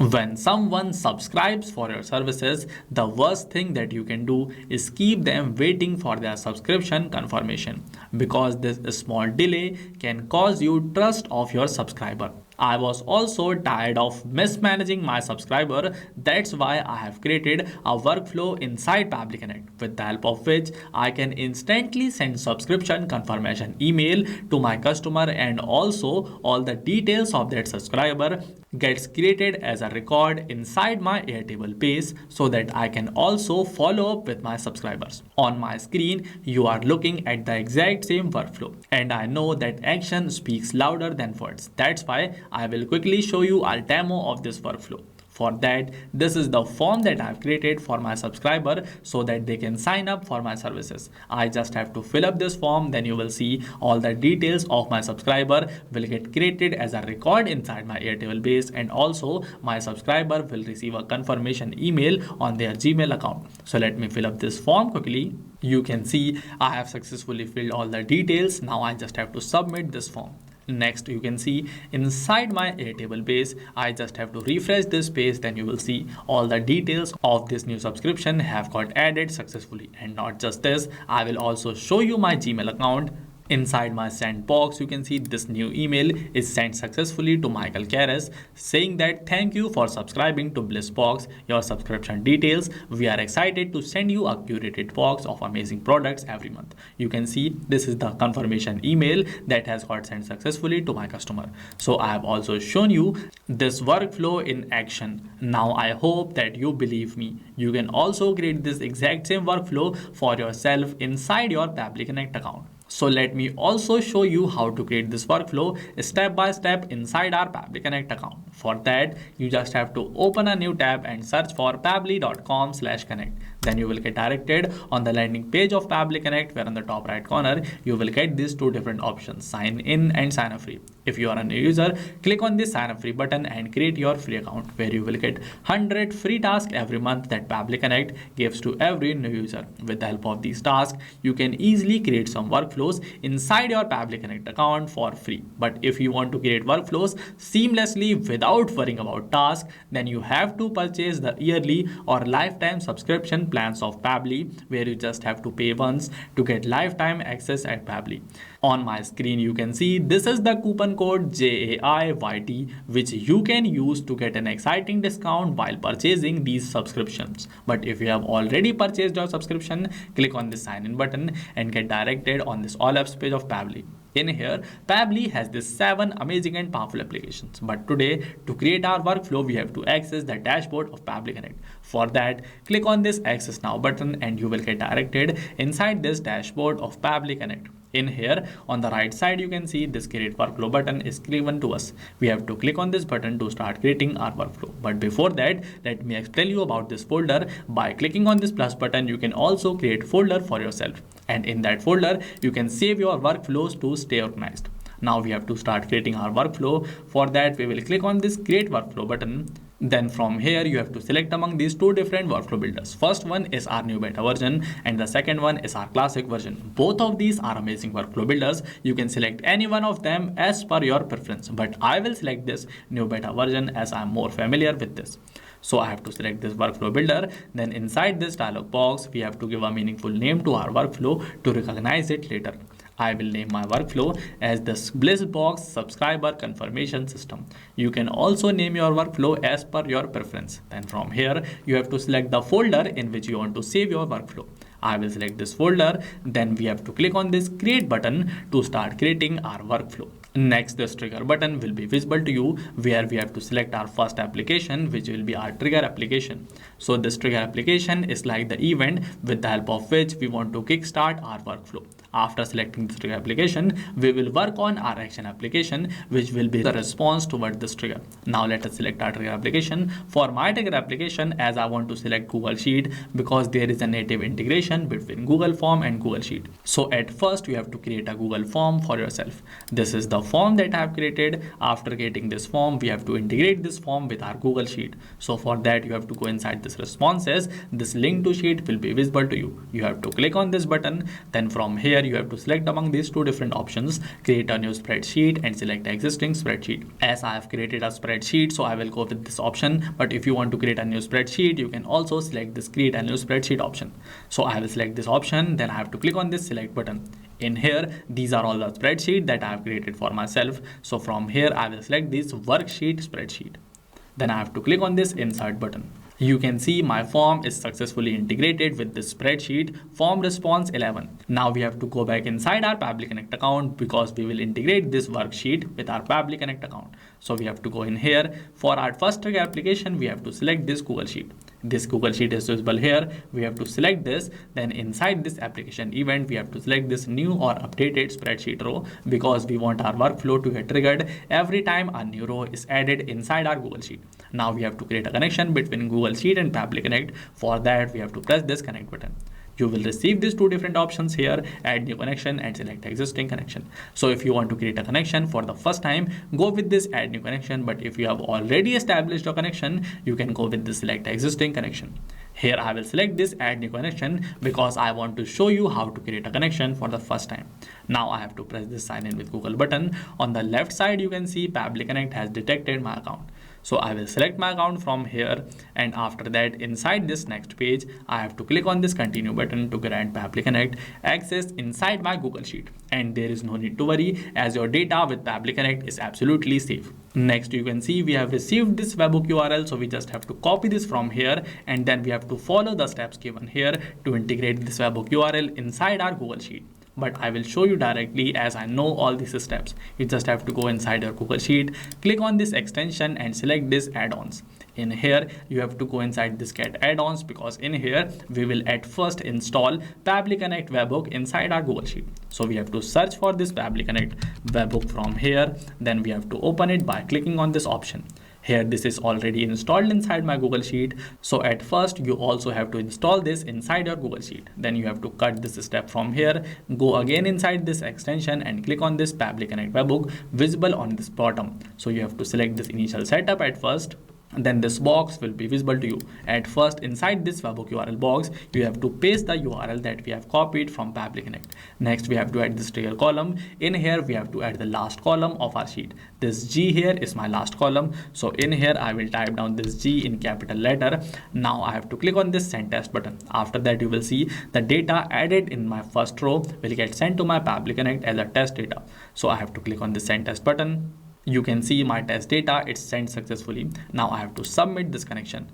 When someone subscribes for your services, the worst thing that you can do is keep them waiting for their subscription confirmation, because this small delay can cause you trust of your subscriber. I was also tired of mismanaging my subscriber. That's why I have created a workflow inside Pabbly Connect, with the help of which I can instantly send subscription confirmation email to my customer, and also all the details of that subscriber gets created as a record inside my Airtable page, so that I can also follow up with my subscribers. On my screen, you are looking at the exact same workflow, and I know that action speaks louder than words. That's why I will quickly show you a demo of this workflow. For that, this is the form that I have created for my subscriber so that they can sign up for my services. I just have to fill up this form, then you will see all the details of my subscriber will get created as a record inside my Airtable base, and also my subscriber will receive a confirmation email on their Gmail account. So let me fill up this form quickly. You can see I have successfully filled all the details. Now I just have to submit this form. Next, you can see inside my Airtable base, I just have to refresh this page, then you will see all the details of this new subscription have got added successfully. And not just this, I will also show you my Gmail account. Inside my send box, you can see this new email is sent successfully to Michael Karras, saying that thank you for subscribing to Bliss Box. Your subscription details. We are excited to send you a curated box of amazing products every month. You can see this is the confirmation email that has got sent successfully to my customer. So I have also shown you this workflow in action. Now I hope that you believe me. You can also create this exact same workflow for yourself inside your Pabbly Connect account. So let me also show you how to create this workflow step by step inside our Pabbly Connect account. For that, you just have to open a new tab and search for pabbly.com/connect. Then you will get directed on the landing page of Pabbly Connect, where on the top right corner, you will get these two different options, sign in and sign up free. If you are a new user, click on this sign up free button and create your free account, where you will get 100 free tasks every month that Pabbly Connect gives to every new user. With the help of these tasks, you can easily create some workflows inside your Pabbly Connect account for free. But if you want to create workflows seamlessly without worrying about tasks, then you have to purchase the yearly or lifetime subscription plans of Pabbly, where you just have to pay once to get lifetime access at Pabbly. On my screen, you can see this is the coupon code JAIYT, which you can use to get an exciting discount while purchasing these subscriptions. But if you have already purchased your subscription, click on the sign in button and get directed on this all apps page of Pabbly. In here, Pabbly has these 7 amazing and powerful applications. But today, to create our workflow, we have to access the dashboard of Pabbly Connect. For that, click on this Access Now button and you will get directed inside this dashboard of Pabbly Connect. In here, on the right side, you can see this create workflow button is given to us. We have to click on this button to start creating our workflow. But before that, let me explain you about this folder. By clicking on this plus button, you can also create folder for yourself. And in that folder, you can save your workflows to stay organized. Now we have to start creating our workflow. For that, we will click on this create workflow button. Then from here, you have to select among these two different workflow builders. First one is our new beta version and the second one is our classic version. Both of these are amazing workflow builders. You can select any one of them as per your preference, but I will select this new beta version as I'm more familiar with this. So I have to select this workflow builder. Then inside this dialog box, we have to give a meaningful name to our workflow to recognize it later. I will name my workflow as the Bliss Box Subscriber Confirmation System. You can also name your workflow as per your preference. Then from here, you have to select the folder in which you want to save your workflow. I will select this folder. Then we have to click on this create button to start creating our workflow. Next, this trigger button will be visible to you, where we have to select our first application, which will be our trigger application. So this trigger application is like the event with the help of which we want to kickstart our workflow. After selecting this trigger application, we will work on our action application, which will be the response toward this trigger. Now let us select our trigger application. For my trigger application, as I want to select Google Sheet, because there is a native integration between Google Form and Google Sheet. So at first, you have to create a Google Form for yourself. This is the form that I have created. After creating this form, we have to integrate this form with our Google Sheet. So for that, you have to go inside this responses. This link to sheet will be visible to you. You have to click on this button. Then from here, here you have to select among these two different options, create a new spreadsheet and select existing spreadsheet. As I have created a spreadsheet, so I will go with this option, but if you want to create a new spreadsheet, you can also select this create a new spreadsheet option. So I will select this option, then I have to click on this select button. In here, these are all the spreadsheet that I have created for myself. So from here, I will select this worksheet spreadsheet. Then I have to click on this insert button. You can see my form is successfully integrated with this spreadsheet form response 11. Now we have to go back inside our Pabbly Connect account because we will integrate this worksheet with our Pabbly Connect account. So we have to go in here. For our first trigger application, we have to select this Google Sheet. This Google Sheet is visible here. We have to select this. Then inside this application event, we have to select this new or updated spreadsheet row because we want our workflow to get triggered every time a new row is added inside our Google Sheet. Now we have to create a connection between Google Sheet and Pabbly Connect. For that, we have to press this connect button. You will receive these two different options here, add new connection and select existing connection. So if you want to create a connection for the first time, go with this add new connection. But if you have already established a connection, you can go with the select existing connection. Here I will select this add new connection because I want to show you how to create a connection for the first time. Now I have to press this sign in with Google button. On the left side, you can see Pabbly Connect has detected my account. So I will select my account from here, and after that inside this next page, I have to click on this continue button to grant Pabbly Connect access inside my Google Sheet. And there is no need to worry as your data with Pabbly Connect is absolutely safe. Next, you can see we have received this webhook URL, so we just have to copy this from here and then we have to follow the steps given here to integrate this webhook URL inside our Google Sheet. But I will show you directly as I know all these steps. You just have to go inside your Google Sheet, click on this extension and select this add-ons. In here, you have to go inside this get add-ons because in here, we will at first install Pabbly Connect webhook inside our Google Sheet. So we have to search for this Pabbly Connect webhook from here. Then we have to open it by clicking on this option. Here this is already installed inside my Google Sheet. So at first you also have to install this inside your Google Sheet. Then you have to cut this step from here, go again inside this extension and click on this Pabbly Connect webhook visible on this bottom. So you have to select this initial setup at first. And then this box will be visible to you. At first, inside this webhook URL box, you have to paste the URL that we have copied from Pabbly Connect. Next, we have to add this trigger column. In here, we have to add the last column of our sheet. This G here is my last column. So in here, I will type down this G in capital letter. Now I have to click on this send test button. After that, you will see the data added in my first row will get sent to my Pabbly Connect as a test data. So I have to click on the send test button. You can see my test data, it's sent successfully. Now I have to submit this connection.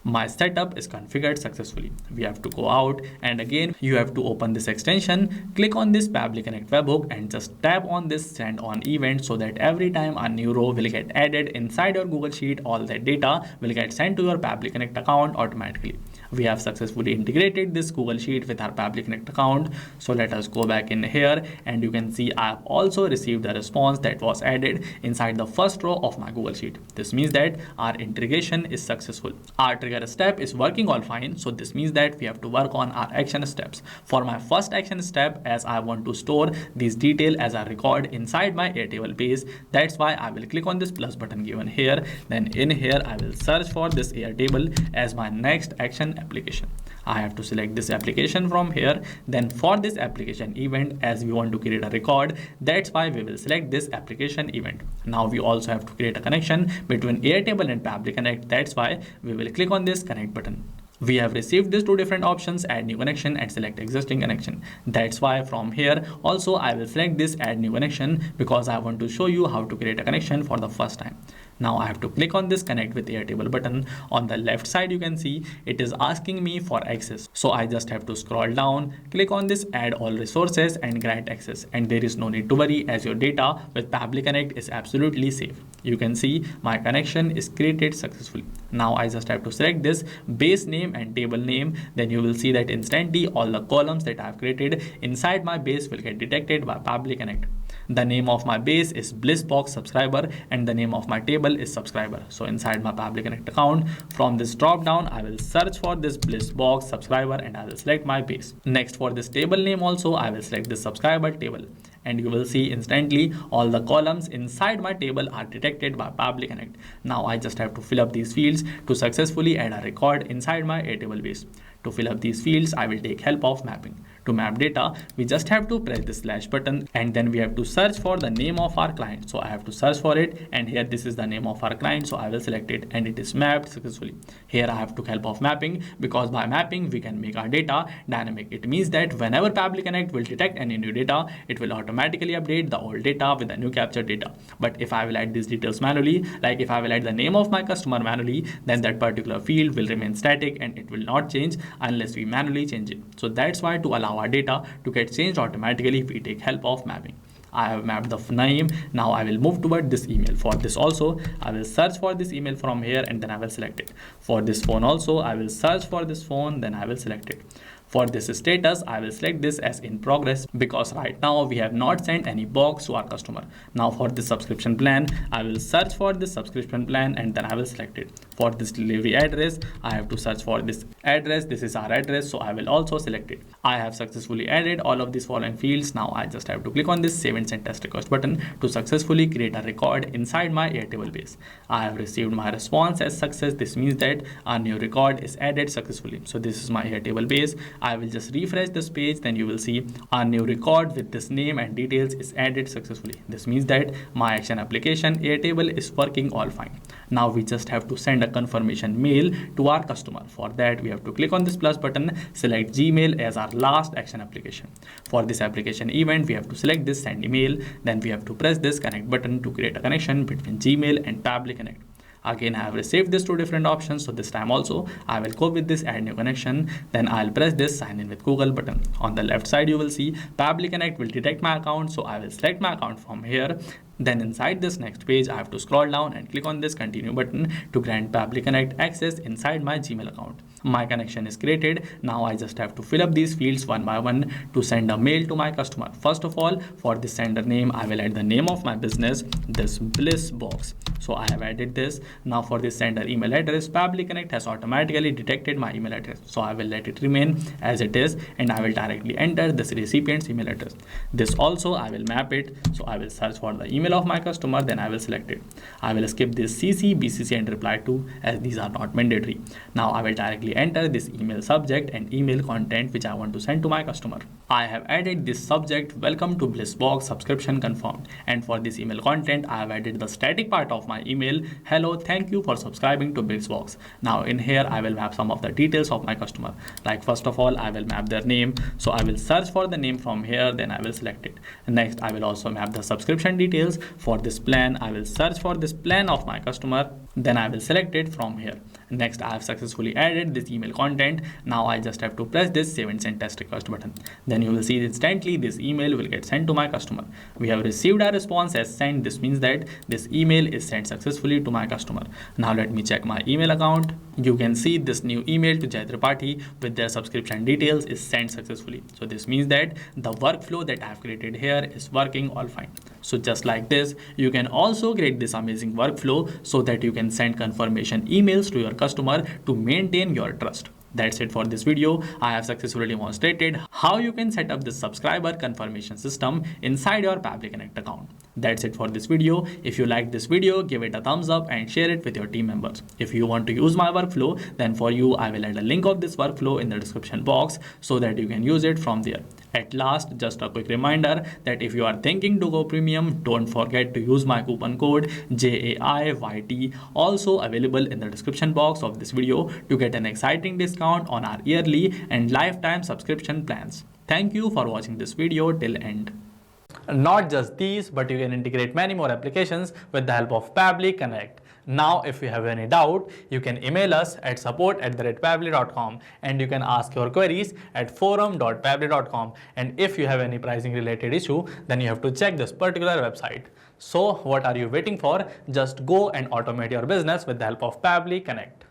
My setup is configured successfully. We have to go out and again you have to open this extension, click on this Pabbly Connect webhook and just tap on this send on event so that every time a new row will get added inside your Google Sheet, all that data will get sent to your Pabbly Connect account automatically. We have successfully integrated this Google Sheet with our Pabbly Connect account. So let us go back in here and you can see I have also received the response that was added inside the first row of my Google Sheet. This means that our integration is successful. Our trigger step is working all fine. So this means that we have to work on our action steps. For my first action step, as I want to store these details as a record inside my Airtable base, that's why I will click on this plus button given here. Then in here, I will search for this Airtable as my next action application. I have to select this application from here. Then for this application event, as we want to create a record, that's why we will select this application event. Now we also have to create a connection between Airtable and Pabbly Connect. That's why we will click on this connect button. We have received these two different options, add new connection and select existing connection. That's why from here also I will select this add new connection because I want to show you how to create a connection for the first time. Now I have to click on this connect with Airtable button. On the left side you can see it is asking me for access. So I just have to scroll down, click on this add all resources and grant access. And there is no need to worry as your data with Pabbly Connect is absolutely safe. You can see my connection is created successfully. Now I just have to select this base name and table name. Then you will see that instantly all the columns that I have created inside my base will get detected by Pabbly Connect. The name of my base is Blissbox subscriber and the name of my table is subscriber. So inside my Pabbly Connect account, from this drop down, I will search for this Blissbox subscriber and I will select my base. Next, for this table name also, I will select this subscriber table. And you will see instantly all the columns inside my table are detected by Pabbly Connect. Now I just have to fill up these fields to successfully add a record inside my Airtable base. To fill up these fields, I will take help of mapping. To map data, we just have to press the slash button and then we have to search for the name of our client. So I have to search for it, and here this is the name of our client. So I will select it and it is mapped successfully. Here I have to help of mapping, because by mapping we can make our data dynamic. It means that whenever Pabbly Connect will detect any new data, it will automatically update the old data with the new captured data. But if I will add these details manually, like if I will add the name of my customer manually, then that particular field will remain static and it will not change unless we manually change it. So that's why to allow our data to get changed automatically, we take help of mapping. I have mapped the name. Now I will move toward this email. For this also, I will search for this email from here and then I will select it. For this phone also, I will search for this phone, then I will select it. For this status, I will select this as in progress, because right now we have not sent any box to our customer. Now for this subscription plan, I will search for this subscription plan and then I will select it. For this delivery address, I have to search for this address. This is our address, so I will also select it. I have successfully added all of these following fields. Now I just have to click on this save and send test request button to successfully create a record inside my Airtable base. I have received my response as success. This means that a new record is added successfully. So this is my Airtable base. I will just refresh this page, then you will see a new record with this name and details is added successfully. This means that my action application Airtable is working all fine. Now we just have to send a confirmation mail to our customer. For that, we have to click on this plus button, select Gmail as our last action application. For this application event, we have to select this send email, then we have to press this connect button to create a connection between Gmail and Pabbly Connect. Again, I have received these two different options, so this time also I will go with this add new connection, then I'll press this sign in with Google button. On the left side you will see Pabbly Connect will detect my account, so I will select my account from here. Then inside this next page, I have to scroll down and click on this continue button to grant Pabbly Connect access inside my Gmail account. My connection is created. Now I just have to fill up these fields one by one to send a mail to my customer. First of all, for the sender name, I will add the name of my business, this Bliss box. So I have added this. Now for the sender email address, Pabbly Connect has automatically detected my email address. So I will let it remain as it is and I will directly enter this recipient's email address. This also I will map it. So I will search for the email of my customer, then I will select it. I will skip this CC, BCC and reply to, as these are not mandatory. Now I will directly enter this email subject and email content which I want to send to my customer. I have added this subject, welcome to Bliss box, subscription confirmed. And for this email content, I have added the static part of my email, hello, thank you for subscribing to Bliss box. Now in here, I will map some of the details of my customer. Like first of all, I will map their name. So I will search for the name from here, then I will select it. Next, I will also map the subscription details. For this plan, I will search for this plan of my customer, then I will select it from here. Next, I have successfully added this email content. Now I just have to press this save and send test request button. Then you will see instantly this email will get sent to my customer. We have received a response as sent. This means that this email is sent successfully to my customer. Now let me check my email account. You can see this new email to Jai Tripathi with their subscription details is sent successfully. So this means that the workflow that I have created here is working all fine. So just like this, you can also create this amazing workflow so that you can send confirmation emails to your customer to maintain your trust. That's it for this video. I have successfully demonstrated how you can set up this subscriber confirmation system inside your Pabbly Connect account. That's it for this video. If you like this video, give it a thumbs up and share it with your team members. If you want to use my workflow, then for you, I will add a link of this workflow in the description box so that you can use it from there. At last, just a quick reminder that if you are thinking to go premium, don't forget to use my coupon code JAIYT, also available in the description box of this video, to get an exciting discount on our yearly and lifetime subscription plans. Thank you for watching this video till end. Not just these, but you can integrate many more applications with the help of Pabbly Connect. Now, if you have any doubt, you can email us at support@pabbly.com and you can ask your queries at forum.pabbly.com. And if you have any pricing related issue, then you have to check this particular website. So what are you waiting for? Just go and automate your business with the help of Pabbly Connect.